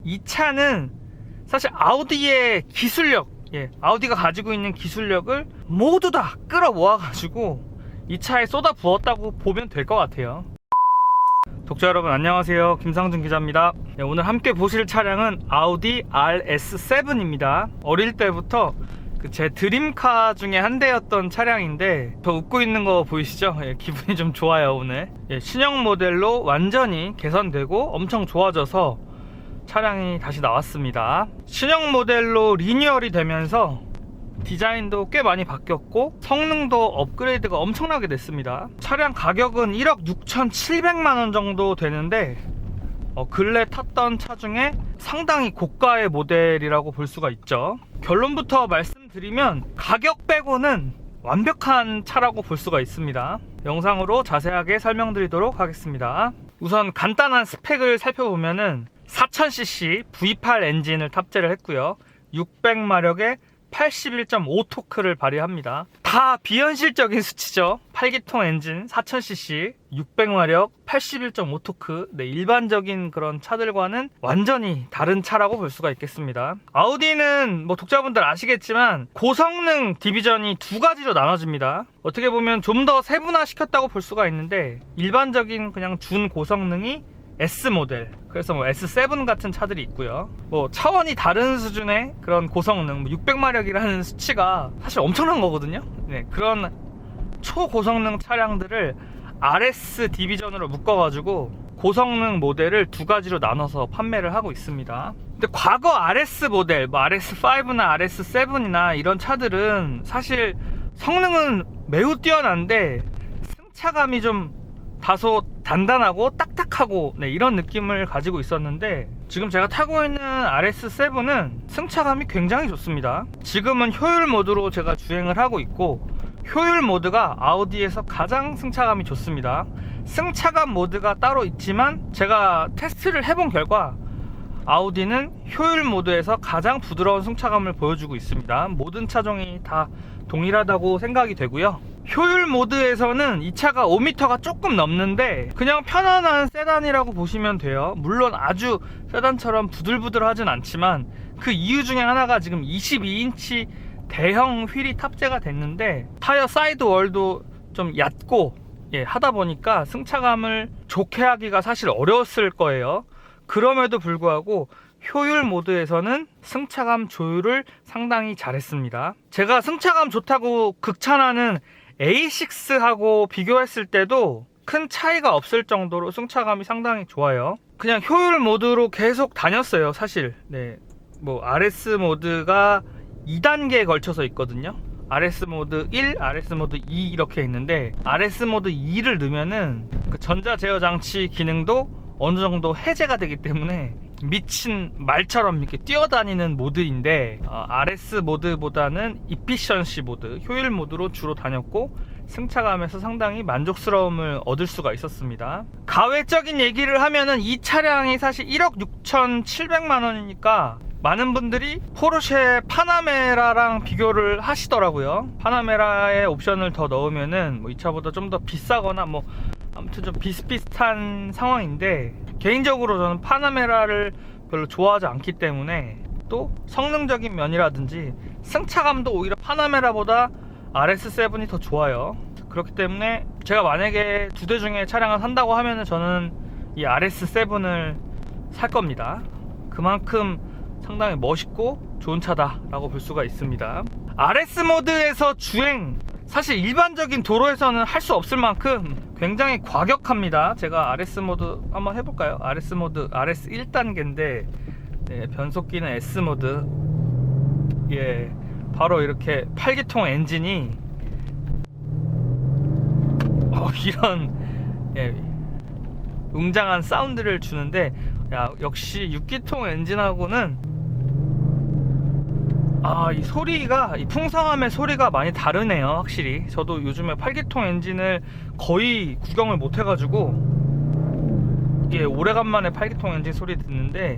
이 차는 사실 아우디의 기술력, 아우디가 가지고 있는 기술력을 모두 다 끌어모아 가지고 이 차에 쏟아 부었다고 보면 될 것 같아요. 독자 여러분 안녕하세요, 김상준 기자입니다. 오늘 함께 보실 차량은 아우디 RS7입니다 어릴 때부터 제 드림카 중에 한 대였던 차량인데, 저 웃고 있는 거 보이시죠? 기분이 좀 좋아요. 오늘 신형 모델로 완전히 개선되고 엄청 좋아져서 차량이 다시 나왔습니다. 신형 모델로 리뉴얼이 되면서 디자인도 꽤 많이 바뀌었고 성능도 업그레이드가 엄청나게 됐습니다. 차량 가격은 1억 6,700만원 정도 되는데 근래 탔던 차 중에 상당히 고가의 모델이라고 볼 수가 있죠. 결론부터 말씀드리면 가격 빼고는 완벽한 차라고 볼 수가 있습니다. 영상으로 자세하게 설명드리도록 하겠습니다. 우선 간단한 스펙을 살펴보면은 4000cc V8 엔진을 탑재를 했고요, 600마력의 81.5 토크를 발휘합니다. 다 비현실적인 수치죠. 8기통 엔진 4000cc 600마력 81.5 토크, 일반적인 그런 차들과는 완전히 다른 차라고 볼 수가 있겠습니다. 아우디는 독자분들 아시겠지만 고성능 디비전이 두 가지로 나눠집니다. 어떻게 보면 좀 더 세분화 시켰다고 볼 수가 있는데, 일반적인 그냥 준 고성능이 S 모델, 그래서 S7 같은 차들이 있고요. 차원이 다른 수준의 그런 고성능, 600마력이라는 수치가 사실 엄청난 거거든요. 그런 초고성능 차량들을 RS 디비전으로 묶어가지고 고성능 모델을 두 가지로 나눠서 판매를 하고 있습니다. 근데 과거 RS 모델, RS5나 RS7이나 이런 차들은 사실 성능은 매우 뛰어난데 승차감이 좀 다소 단단하고 딱딱하고 이런 느낌을 가지고 있었는데, 지금 제가 타고 있는 RS7은 승차감이 굉장히 좋습니다. 지금은 효율 모드로 제가 주행을 하고 있고, 효율 모드가 아우디에서 가장 승차감이 좋습니다. 승차감 모드가 따로 있지만 제가 테스트를 해본 결과 아우디는 효율 모드에서 가장 부드러운 승차감을 보여주고 있습니다. 모든 차종이 다 동일하다고 생각이 되고요. 효율 모드에서는 이 차가 5m가 조금 넘는데 그냥 편안한 세단이라고 보시면 돼요. 물론 아주 세단처럼 부들부들하진 않지만 그 이유 중에 하나가 지금 22인치 대형 휠이 탑재가 됐는데, 타이어 사이드 월도 좀 얕고 하다 보니까 승차감을 좋게 하기가 사실 어려웠을 거예요. 그럼에도 불구하고 효율 모드에서는 승차감 조율을 상당히 잘했습니다. 제가 승차감 좋다고 극찬하는 A6하고 비교했을 때도 큰 차이가 없을 정도로 승차감이 상당히 좋아요. 그냥 효율 모드로 계속 다녔어요, 사실. RS 모드가 2단계에 걸쳐서 있거든요. RS 모드 1, RS 모드 2 이렇게 있는데, RS 모드 2를 넣으면은 그 전자 제어 장치 기능도 어느 정도 해제가 되기 때문에 미친 말처럼 이렇게 뛰어다니는 모드인데, RS 모드보다는 이피션시 모드, 효율 모드로 주로 다녔고 승차감에서 상당히 만족스러움을 얻을 수가 있었습니다. 가외적인 얘기를 하면은 이 차량이 사실 1억 6,700만원이니까 많은 분들이 포르쉐 파나메라랑 비교를 하시더라고요. 파나메라의 옵션을 더 넣으면은 이 차보다 좀 더 비싸거나 아무튼 좀 비슷비슷한 상황인데, 개인적으로 저는 파나메라를 별로 좋아하지 않기 때문에, 또 성능적인 면이라든지 승차감도 오히려 파나메라보다 RS7이 더 좋아요. 그렇기 때문에 제가 만약에 두 대 중에 차량을 산다고 하면은 저는 이 RS7을 살 겁니다. 그만큼 상당히 멋있고 좋은 차다라고 볼 수가 있습니다. RS 모드에서 주행, 사실 일반적인 도로에서는 할 수 없을 만큼 굉장히 과격합니다. 제가 RS 모드 한번 해볼까요? RS 모드 RS 1단계인데 변속기는 S 모드. 바로 이렇게 8기통 엔진이 이런 웅장한 사운드를 주는데, 역시 6기통 엔진하고는 이 소리가, 이 풍성함의 소리가 많이 다르네요, 확실히. 저도 요즘에 8기통 엔진을 거의 구경을 못 해가지고 오래간만에 8기통 엔진 소리 듣는데,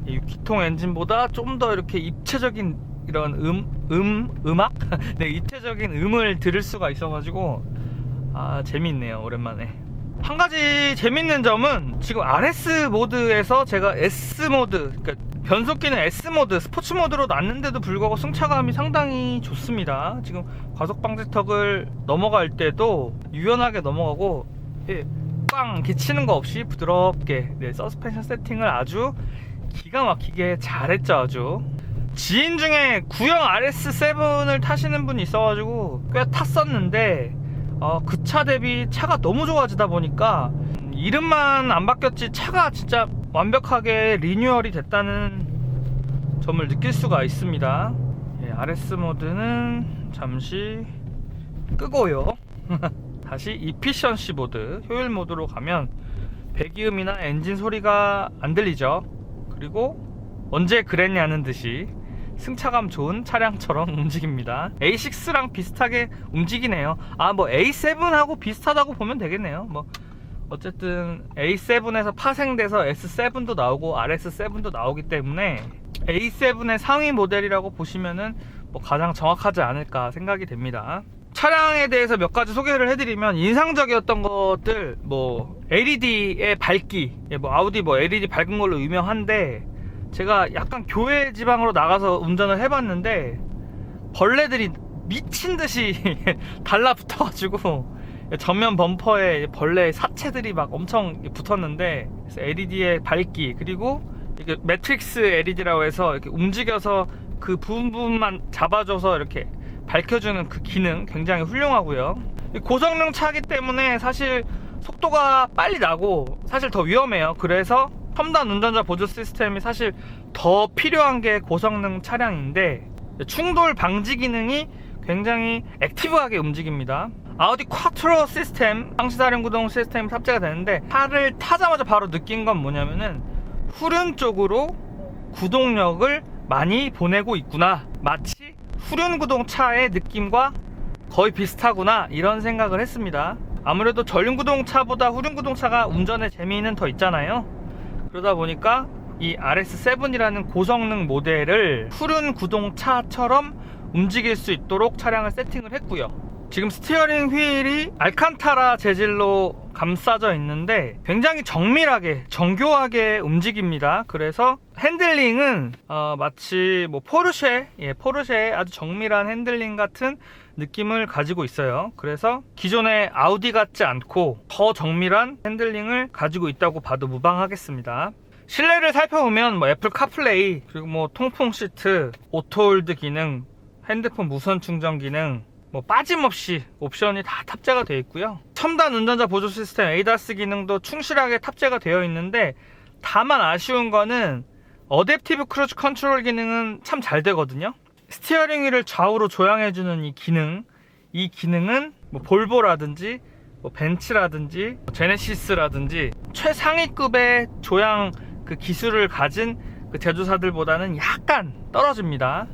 6기통 엔진보다 좀 더 이렇게 입체적인 이런 음악? 입체적인 음을 들을 수가 있어가지고 재밌네요, 오랜만에. 한 가지 재밌는 점은 지금 RS 모드에서 제가 S 모드, 그러니까 변속기는 S 모드, 스포츠 모드로 놨는데도 불구하고 승차감이 상당히 좋습니다. 지금 과속 방지턱을 넘어갈 때도 유연하게 넘어가고, 예, 빵 이렇게 치는 거 없이 부드럽게, 네, 서스펜션 세팅을 아주 기가 막히게 잘했죠. 아주 지인 중에 구형 RS7을 타시는 분이 있어가지고 꽤 탔었는데, 그 차 대비 차가 너무 좋아지다 보니까 이름만 안 바뀌었지 차가 진짜 완벽하게 리뉴얼이 됐다는 점을 느낄 수가 있습니다. 예, RS 모드는 잠시 끄고요. 다시 이피션시 모드, 효율 모드로 가면 배기음이나 엔진 소리가 안 들리죠. 그리고 언제 그랬냐는 듯이 승차감 좋은 차량처럼 움직입니다. A6랑 비슷하게 움직이네요. 뭐 A7하고 비슷하다고 보면 되겠네요. 뭐 어쨌든 A7에서 파생돼서 S7도 나오고 RS7도 나오기 때문에 A7의 상위 모델이라고 보시면은 뭐 가장 정확하지 않을까 생각이 됩니다. 차량에 대해서 몇 가지 소개를 해드리면, 인상적이었던 것들, 뭐 LED의 밝기, 뭐 아우디 뭐 LED 밝은 걸로 유명한데, 제가 약간 교외 지방으로 나가서 운전을 해봤는데 벌레들이 미친듯이 달라붙어가지고 전면 범퍼에 벌레 사체들이 막 엄청 붙었는데, 그래서 LED의 밝기, 그리고 이게 매트릭스 LED라고 해서 이렇게 움직여서 그 부분만 잡아줘서 이렇게 밝혀주는 그 기능 굉장히 훌륭하고요. 고성능 차기 때문에 사실 속도가 빨리 나고 사실 더 위험해요. 그래서 첨단 운전자 보조 시스템이 사실 더 필요한 게 고성능 차량인데, 충돌 방지 기능이 굉장히 액티브하게 움직입니다. 아우디 콰트로 시스템, 상시사륜구동 시스템이 탑재가 되는데, 차를 타자마자 바로 느낀 건 뭐냐면은 후륜 쪽으로 구동력을 많이 보내고 있구나, 마치 후륜구동 차의 느낌과 거의 비슷하구나, 이런 생각을 했습니다. 아무래도 전륜구동 차보다 후륜구동 차가 운전의 재미는 더 있잖아요. 그러다 보니까 이 RS7이라는 고성능 모델을 후륜 구동차처럼 움직일 수 있도록 차량을 세팅을 했고요. 지금 스티어링 휠이 알칸타라 재질로 감싸져 있는데 굉장히 정밀하게, 정교하게 움직입니다. 그래서 핸들링은 마치 뭐 포르쉐의 아주 정밀한 핸들링 같은 느낌을 가지고 있어요. 그래서 기존의 아우디 같지 않고 더 정밀한 핸들링을 가지고 있다고 봐도 무방하겠습니다. 실내를 살펴보면 뭐 애플 카플레이, 그리고 뭐 통풍 시트, 오토홀드 기능, 핸드폰 무선 충전 기능, 뭐 빠짐없이 옵션이 다 탑재가 되어 있고요. 첨단 운전자 보조 시스템 ADAS 기능도 충실하게 탑재가 되어 있는데, 다만 아쉬운 거는 어댑티브 크루즈 컨트롤 기능은 참 잘 되거든요. 스티어링 휠을 좌우로 조향해주는 이 기능은 뭐 볼보라든지 뭐 벤츠라든지 뭐 제네시스라든지 최상위급의 조향 그 기술을 가진 그 제조사들보다는 약간 떨어집니다.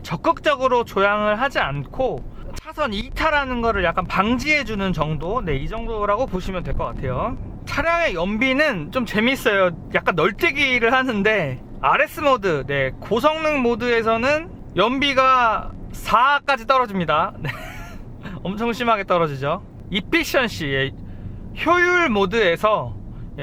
적극적으로 조향을 하지 않고 차선 이탈하는 거를 약간 방지해주는 정도, 네, 이 정도라고 보시면 될 것 같아요. 차량의 연비는 좀 재밌어요. 약간 널뛰기를 하는데, RS 모드, 네, 고성능 모드에서는 연비가 4까지 떨어집니다. 엄청 심하게 떨어지죠. 이피션시, 효율 모드에서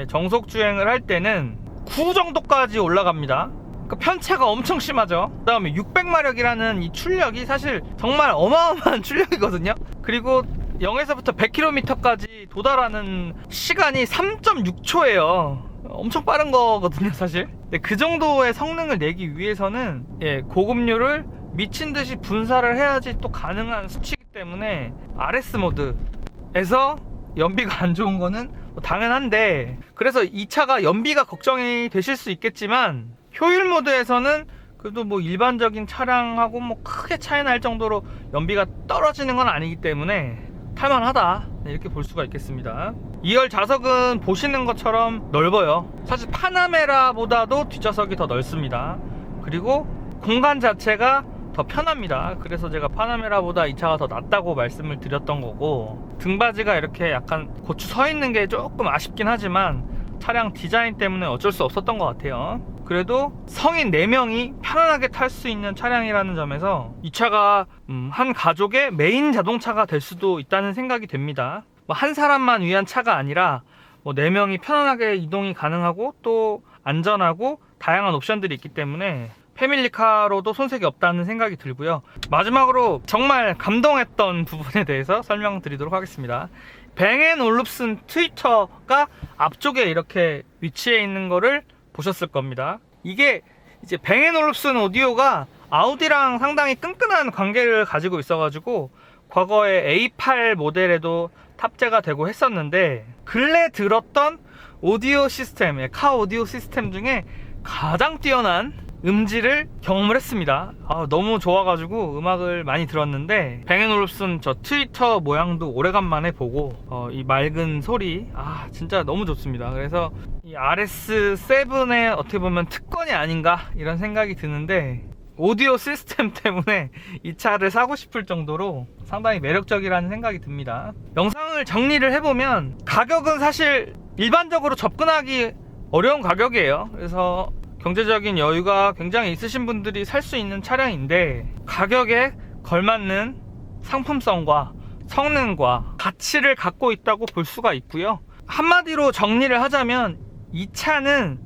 정속 주행을 할 때는 9 정도까지 올라갑니다. 그 편차가 엄청 심하죠. 그 다음에 600마력이라는 이 출력이 사실 정말 어마어마한 출력이거든요. 그리고 0에서부터 100km까지 도달하는 시간이 3.6초예요 엄청 빠른 거거든요 사실. 그 정도의 성능을 내기 위해서는 고급류를 미친듯이 분사를 해야지 또 가능한 수치이기 때문에 RS 모드에서 연비가 안 좋은 거는 당연한데, 그래서 이 차가 연비가 걱정이 되실 수 있겠지만, 효율 모드에서는 그래도 뭐 일반적인 차량하고 뭐 크게 차이 날 정도로 연비가 떨어지는 건 아니기 때문에 탈만하다, 이렇게 볼 수가 있겠습니다. 2열 좌석은 보시는 것처럼 넓어요. 사실 파나메라보다도 뒷좌석이 더 넓습니다. 그리고 공간 자체가 더 편합니다. 그래서 제가 파나메라보다 이 차가 더 낫다고 말씀을 드렸던 거고, 등받이가 이렇게 약간 고추 서 있는 게 조금 아쉽긴 하지만 차량 디자인 때문에 어쩔 수 없었던 것 같아요. 그래도 성인 4명이 편안하게 탈 수 있는 차량이라는 점에서 이 차가 한 가족의 메인 자동차가 될 수도 있다는 생각이 됩니다. 뭐 한 사람만 위한 차가 아니라 뭐 4명이 편안하게 이동이 가능하고 또 안전하고 다양한 옵션들이 있기 때문에 패밀리카로도 손색이 없다는 생각이 들고요. 마지막으로 정말 감동했던 부분에 대해서 설명드리도록 하겠습니다. 뱅앤올룹슨 트위터가 앞쪽에 이렇게 위치해 있는 거를 보셨을 겁니다. 이게 이제 뱅앤올룹슨 오디오가 아우디랑 상당히 끈끈한 관계를 가지고 있어가지고 과거에 A8 모델에도 탑재가 되고 했었는데, 근래 들었던 오디오 시스템, 카 오디오 시스템 중에 가장 뛰어난 음질을 경험을 했습니다. 너무 좋아가지고 음악을 많이 들었는데, 뱅앤올룹슨 저 트위터 모양도 오래간만에 보고 이 맑은 소리 진짜 너무 좋습니다. 그래서 이 RS7의 어떻게 보면 특권이 아닌가 이런 생각이 드는데, 오디오 시스템 때문에 이 차를 사고 싶을 정도로 상당히 매력적이라는 생각이 듭니다. 영상을 정리를 해보면 가격은 사실 일반적으로 접근하기 어려운 가격이에요. 그래서 경제적인 여유가 굉장히 있으신 분들이 살 수 있는 차량인데, 가격에 걸맞는 상품성과 성능과 가치를 갖고 있다고 볼 수가 있고요. 한마디로 정리를 하자면 이 차는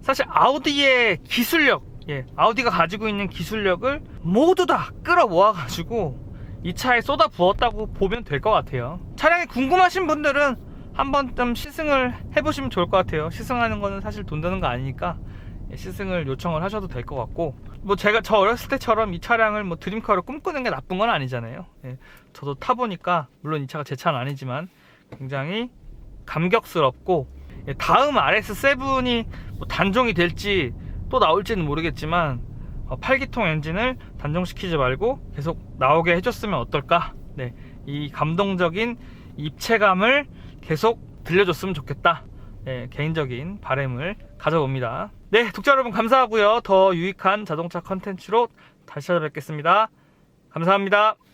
사실 아우디의 기술력, 아우디가 가지고 있는 기술력을 모두 다 끌어모아 가지고 이 차에 쏟아 부었다고 보면 될 것 같아요. 차량이 궁금하신 분들은 한번 좀 시승을 해보시면 좋을 것 같아요. 시승하는 거는 사실 돈 드는 거 아니니까 시승을 요청을 하셔도 될 것 같고, 뭐 저 어렸을 때처럼 이 차량을 뭐 드림카로 꿈꾸는 게 나쁜 건 아니잖아요. 저도 타보니까 물론 이 차가 제 차는 아니지만 굉장히 감격스럽고, 다음 RS7이 뭐 단종이 될지 또 나올지는 모르겠지만 8기통 엔진을 단종시키지 말고 계속 나오게 해줬으면 어떨까. 이 감동적인 입체감을 계속 들려줬으면 좋겠다. 개인적인 바람을 가져봅니다. 독자 여러분 감사하고요. 더 유익한 자동차 컨텐츠로 다시 찾아뵙겠습니다. 감사합니다.